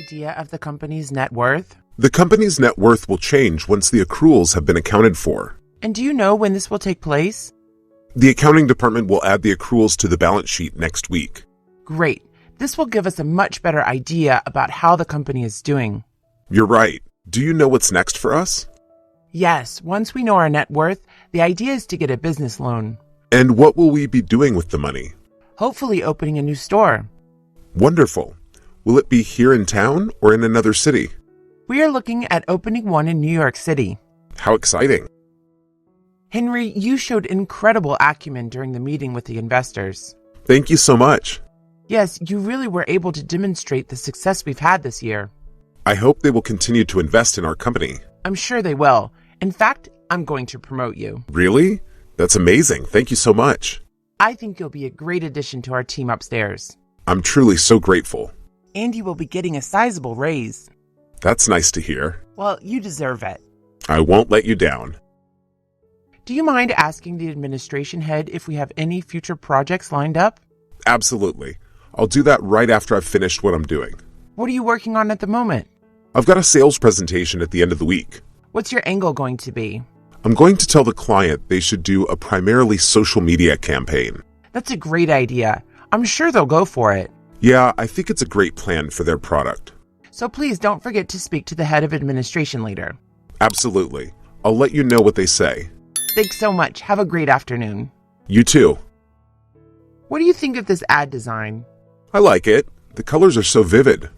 idea of the company's net worth? The company's net worth will change once the accruals have been accounted for. And do you know when this will take place? The accounting department will add the accruals to the balance sheet next week. Great. This will give us a much better idea about how the company is doing. You're right. Do you know what's next for us? Yes, once we know our net worth, the idea is to get a business loan. And what will we be doing with the money? Hopefully opening a new store. Wonderful. Will it be here in town or in another city? We are looking at opening one in New York City. How exciting. Henry, you showed incredible acumen during the meeting with the investors. Thank you so much. Yes, you really were able to demonstrate the success we've had this year. I hope they will continue to invest in our company. I'm sure they will. In fact, I'm going to promote you. Really? That's amazing. Thank you so much. I think you'll be a great addition to our team upstairs. I'm truly so grateful. And you will be getting a sizable raise. That's nice to hear. Well, you deserve it. I won't let you down. Do you mind asking the administration head if we have any future projects lined up? Absolutely. I'll do that right after I've finished what I'm doing. What are you working on at the moment? I've got a sales presentation at the end of the week. What's your angle going to be? I'm going to tell the client they should do a primarily social media campaign. That's a great idea. I'm sure they'll go for it. Yeah, I think it's a great plan for their product. So please don't forget to speak to the head of administration later. Absolutely. I'll let you know what they say. Thanks so much. Have a great afternoon. You too. What do you think of this ad design? I like it. The colors are so vivid.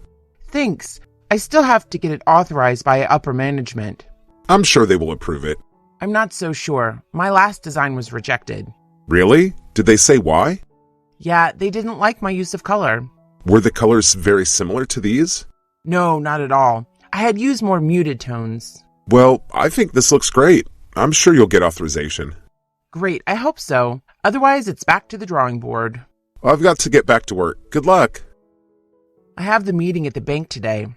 Thanks. I still have to get it authorized by upper management. I'm sure they will approve it. I'm not so sure. My last design was rejected. Really? Did they say why? Yeah, they didn't like my use of color. Were the colors very similar to these? No, not at all. I had used more muted tones. Well, I think this looks great. I'm sure you'll get authorization. Great, I hope so. Otherwise, it's back to the drawing board. I've got to get back to work. Good luck. I have the meeting at the bank today.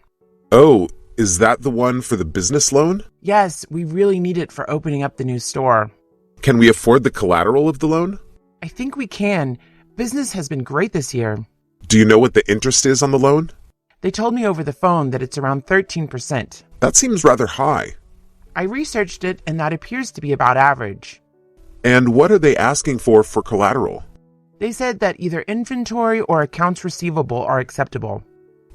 Oh, is that the one for the business loan? Yes, we really need it for opening up the new store. Can we afford the collateral of the loan? I think we can. Business has been great this year. Do you know what the interest is on the loan? They told me over the phone that it's around 13%. That seems rather high. I researched it, and that appears to be about average. And what are they asking for collateral? They said that either inventory or accounts receivable are acceptable.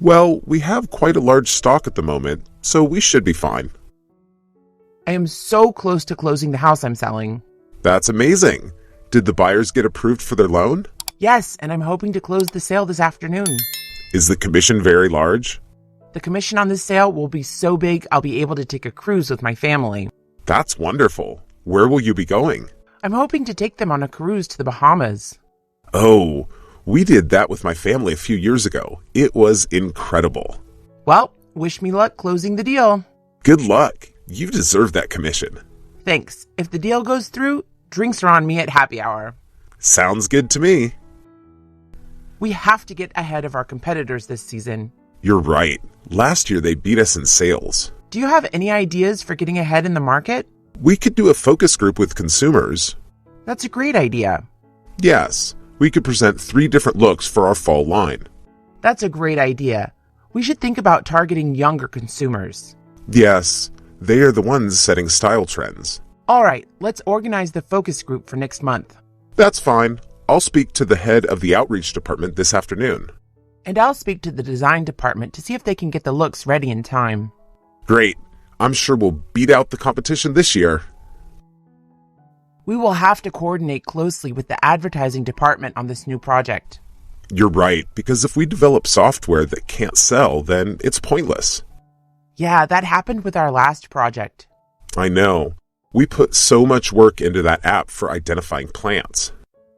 Well, we have quite a large stock at the moment, so we should be fine. I am so close to closing the house I'm selling. That's amazing. Did the buyers get approved for their loan? Yes, and I'm hoping to close the sale this afternoon. Is the commission very large? The commission on this sale will be so big I'll be able to take a cruise with my family. That's wonderful. Where will you be going? I'm hoping to take them on a cruise to the Bahamas. Oh, we did that with my family a few years ago. It was incredible. Well, wish me luck closing the deal. Good luck. You deserve that commission. Thanks. If the deal goes through, drinks are on me at happy hour. Sounds good to me. We have to get ahead of our competitors this season. You're right. Last year they beat us in sales. Do you have any ideas for getting ahead in the market? We could do a focus group with consumers. That's a great idea. Yes, we could present 3 different looks for our fall line. That's a great idea. We should think about targeting younger consumers. Yes, they are the ones setting style trends. All right, let's organize the focus group for next month. That's fine. I'll speak to the head of the outreach department this afternoon. And I'll speak to the design department to see if they can get the looks ready in time. Great. I'm sure we'll beat out the competition this year. We will have to coordinate closely with the advertising department on this new project. You're right, because if we develop software that can't sell, then it's pointless. Yeah, that happened with our last project. I know. We put so much work into that app for identifying plants.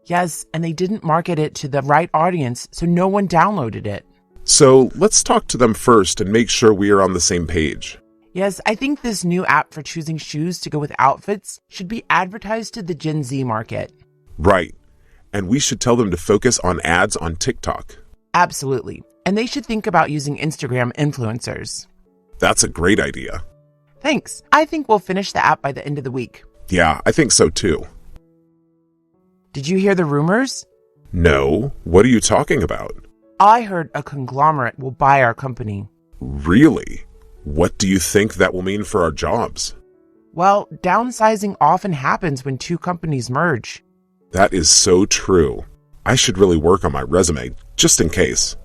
Yes, and they didn't market it to the right audience, so no one downloaded it. So let's talk to them first and make sure we are on the same page. Yes, I think this new app for choosing shoes to go with outfits should be advertised to the Gen Z market. Right. And we should tell them to focus on ads on TikTok. Absolutely. And they should think about using Instagram influencers. That's a great idea. Thanks. I think we'll finish the app by the end of the week. Yeah, I think so too. Did you hear the rumors? No. What are you talking about? I heard a conglomerate will buy our company. Really? What do you think that will mean for our jobs? Well, downsizing often happens when two companies merge. That is so true. I should really work on my resume, just in case.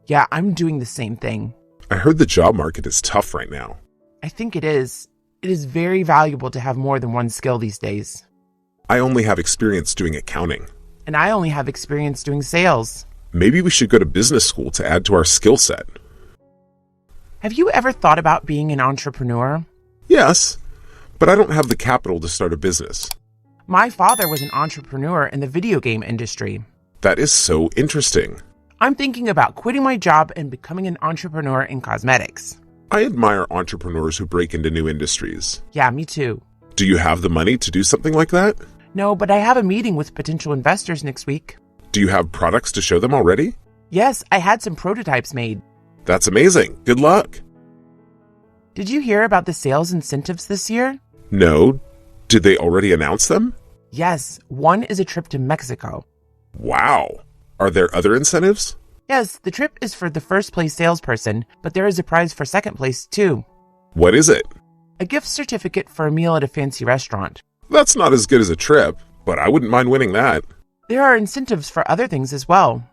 Yeah, I'm doing the same thing. I heard the job market is tough right now. I think it is. It is very valuable to have more than one skill these days. I only have experience doing accounting. And I only have experience doing sales. Maybe we should go to business school to add to our skill set. Have you ever thought about being an entrepreneur? Yes, but I don't have the capital to start a business. My father was an entrepreneur in the video game industry. That is so interesting. I'm thinking about quitting my job and becoming an entrepreneur in cosmetics. I admire entrepreneurs who break into new industries. Yeah, me too. Do you have the money to do something like that? No, but I have a meeting with potential investors next week. Do you have products to show them already? Yes, I had some prototypes made. That's amazing. Good luck. Did you hear about the sales incentives this year? No. Did they already announce them? Yes, one is a trip to Mexico. Wow. Are there other incentives? Yes, the trip is for the first place salesperson, but there is a prize for second place too. What is it? A gift certificate for a meal at a fancy restaurant. That's not as good as a trip, but I wouldn't mind winning that. There are incentives for other things as well.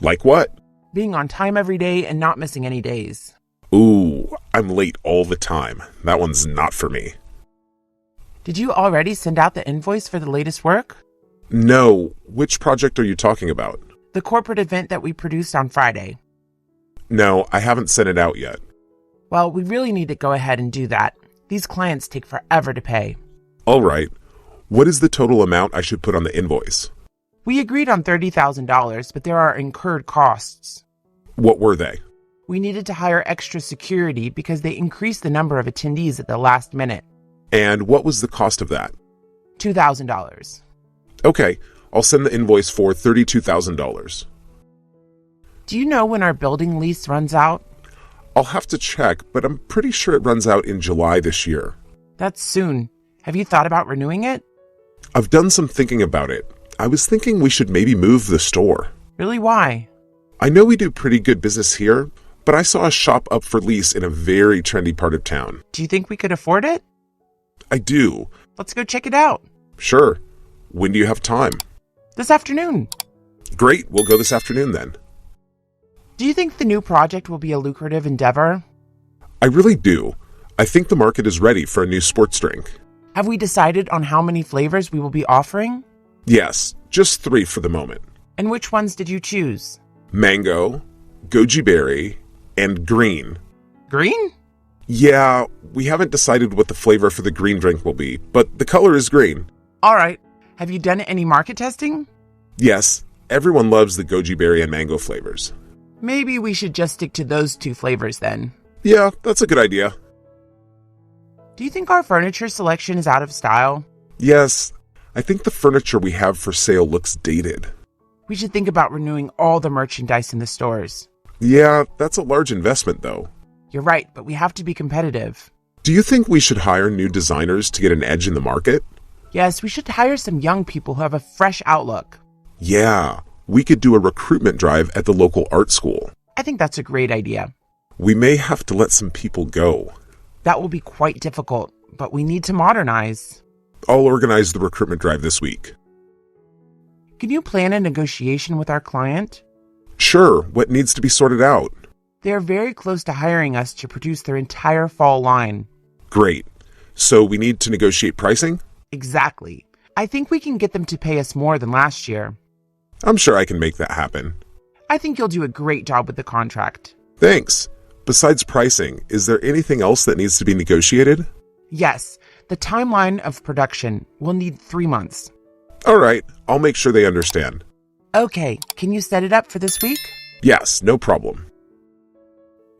Like what? Being on time every day and not missing any days. Ooh, I'm late all the time. That one's not for me. Did you already send out the invoice for the latest work? No. Which project are you talking about? The corporate event that we produced on Friday. No, I haven't sent it out yet. Well, we really need to go ahead and do that. These clients take forever to pay. All right. What is the total amount I should put on the invoice? We agreed on $30,000, but there are incurred costs. What were they? We needed to hire extra security because they increased the number of attendees at the last minute. And what was the cost of that? $2,000. Okay, I'll send the invoice for $32,000. Do you know when our building lease runs out? I'll have to check, but I'm pretty sure it runs out in July this year. That's soon. Have you thought about renewing it? I've done some thinking about it. I was thinking we should maybe move the store. Really, why? I know we do pretty good business here, but I saw a shop up for lease in a very trendy part of town. Do you think we could afford it? I do. Let's go check it out. Sure. When do you have time? This afternoon. Great, we'll go this afternoon then. Do you think the new project will be a lucrative endeavor? I really do. I think the market is ready for a new sports drink. Have we decided on how many flavors we will be offering? Yes, just 3 for the moment. And which ones did you choose? Mango, goji berry, and green. Green? Yeah, we haven't decided what the flavor for the green drink will be, but the color is green. All right. Have you done any market testing? Yes, everyone loves the goji berry and mango flavors. Maybe we should just stick to those 2 flavors then. Yeah, that's a good idea. Do you think our furniture selection is out of style? Yes, I think the furniture we have for sale looks dated. We should think about renewing all the merchandise in the stores. Yeah, that's a large investment though. You're right, but we have to be competitive. Do you think we should hire new designers to get an edge in the market? Yes, we should hire some young people who have a fresh outlook. Yeah, we could do a recruitment drive at the local art school. I think that's a great idea. We may have to let some people go. That will be quite difficult, but we need to modernize. I'll organize the recruitment drive this week. Can you plan a negotiation with our client? Sure, what needs to be sorted out? They are very close to hiring us to produce their entire fall line. Great. So we need to negotiate pricing? Exactly. I think we can get them to pay us more than last year. I'm sure I can make that happen. I think you'll do a great job with the contract. Thanks. Besides pricing, is there anything else that needs to be negotiated? Yes, the timeline of production will need 3 months. All right, I'll make sure they understand. Okay, can you set it up for this week? Yes, no problem.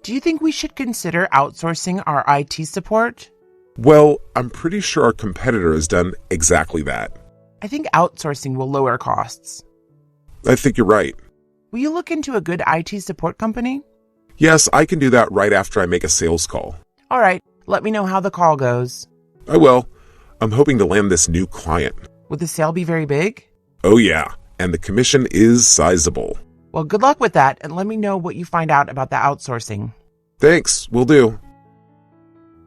Do you think we should consider outsourcing our IT support? Well, I'm pretty sure our competitor has done exactly that. I think outsourcing will lower costs. I think you're right. Will you look into a good IT support company? Yes, I can do that right after I make a sales call. All right, let me know how the call goes. I will. I'm hoping to land this new client. Would the sale be very big? Oh yeah, and the commission is sizable. Well, good luck with that, and let me know what you find out about the outsourcing. Thanks, will do.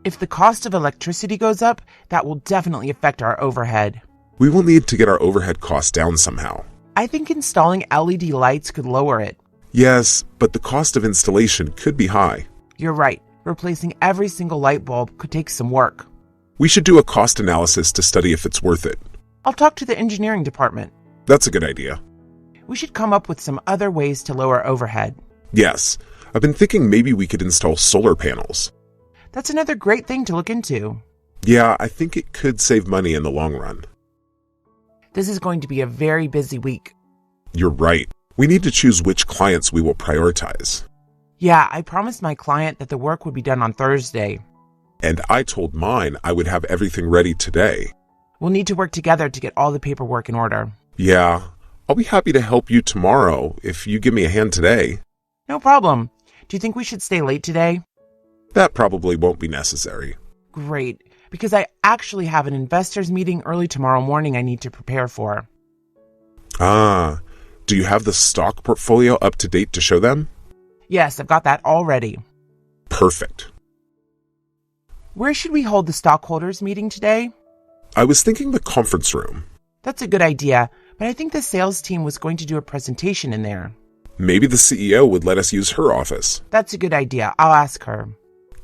If the cost of electricity goes up, that will definitely affect our overhead. We will need to get our overhead costs down somehow. I think installing LED lights could lower it. Yes, but the cost of installation could be high. You're right. Replacing every single light bulb could take some work. We should do a cost analysis to study if it's worth it. I'll talk to the engineering department. That's a good idea. We should come up with some other ways to lower overhead. Yes, I've been thinking maybe we could install solar panels. That's another great thing to look into. Yeah, I think it could save money in the long run. This is going to be a very busy week. You're right. We need to choose which clients we will prioritize. Yeah, I promised my client that the work would be done on Thursday. And I told mine I would have everything ready today. We'll need to work together to get all the paperwork in order. Yeah, I'll be happy to help you tomorrow if you give me a hand today. No problem. Do you think we should stay late today? That probably won't be necessary. Great, because I actually have an investors meeting early tomorrow morning I need to prepare for. Ah, do you have the stock portfolio up to date to show them? Yes, I've got that already. Perfect. Where should we hold the stockholders meeting today? I was thinking the conference room. That's a good idea, but I think the sales team was going to do a presentation in there. Maybe the CEO would let us use her office. That's a good idea. I'll ask her.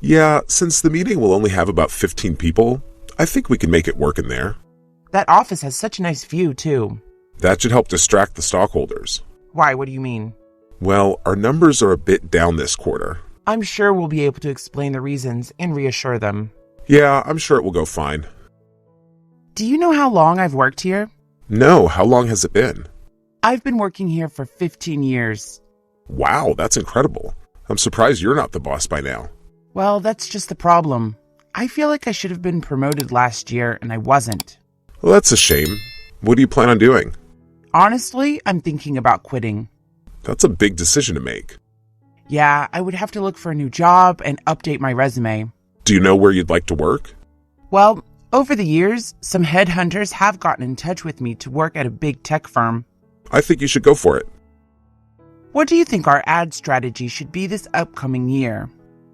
Yeah, since the meeting will only have about 15 people, I think we can make it work in there. That office has such a nice view, too. That should help distract the stockholders. Why? What do you mean? Well, our numbers are a bit down this quarter. I'm sure we'll be able to explain the reasons and reassure them. Yeah, I'm sure it will go fine. Do you know how long I've worked here? No, how long has it been? I've been working here for 15 years. Wow, that's incredible. I'm surprised you're not the boss by now. Well, that's just the problem. I feel like I should have been promoted last year, and I wasn't. Well, that's a shame. What do you plan on doing? Honestly, I'm thinking about quitting. That's a big decision to make. Yeah, I would have to look for a new job and update my resume. Do you know where you'd like to work? Well, over the years, some headhunters have gotten in touch with me to work at a big tech firm. I think you should go for it. What do you think our ad strategy should be this upcoming year?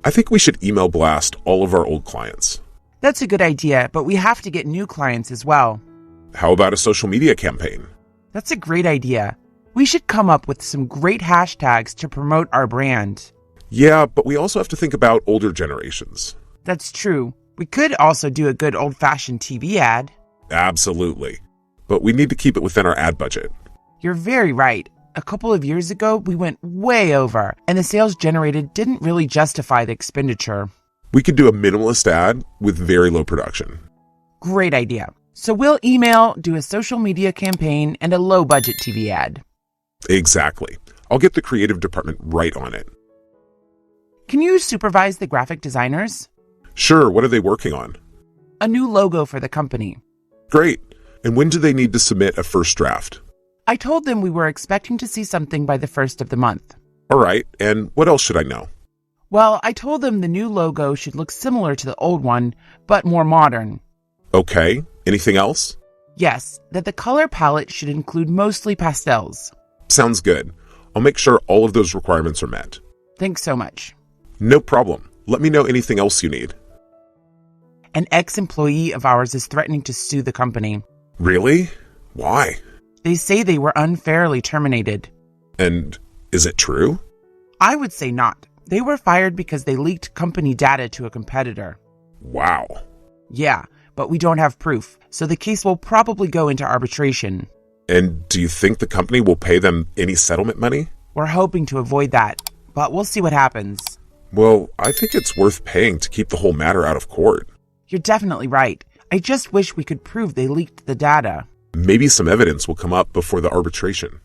I think we should email blast all of our old clients. That's a good idea, but we have to get new clients as well. How about a social media campaign? That's a great idea. We should come up with some great hashtags to promote our brand. Yeah, but we also have to think about older generations. That's true. We could also do a good old-fashioned TV ad. Absolutely. But we need to keep it within our ad budget. You're very right. A couple of years ago, we went way over, and the sales generated didn't really justify the expenditure. We could do a minimalist ad with very low production. Great idea. So we'll email, do a social media campaign, and a low-budget TV ad. Exactly. I'll get the creative department right on it. Can you supervise the graphic designers? Sure, what are they working on? A new logo for the company. Great. And when do they need to submit a first draft? I told them we were expecting to see something by the 1st of the month. All right, and what else should I know? Well, I told them the new logo should look similar to the old one, but more modern. Okay, anything else? Yes, that the color palette should include mostly pastels. Sounds good. I'll make sure all of those requirements are met. Thanks so much. No problem. Let me know anything else you need. An ex-employee of ours is threatening to sue the company. Really? Why? They say they were unfairly terminated. And is it true? I would say not. They were fired because they leaked company data to a competitor. Wow. Yeah, but we don't have proof, so the case will probably go into arbitration. And do you think the company will pay them any settlement money? We're hoping to avoid that, but we'll see what happens. Well, I think it's worth paying to keep the whole matter out of court. You're definitely right. I just wish we could prove they leaked the data. Maybe some evidence will come up before the arbitration.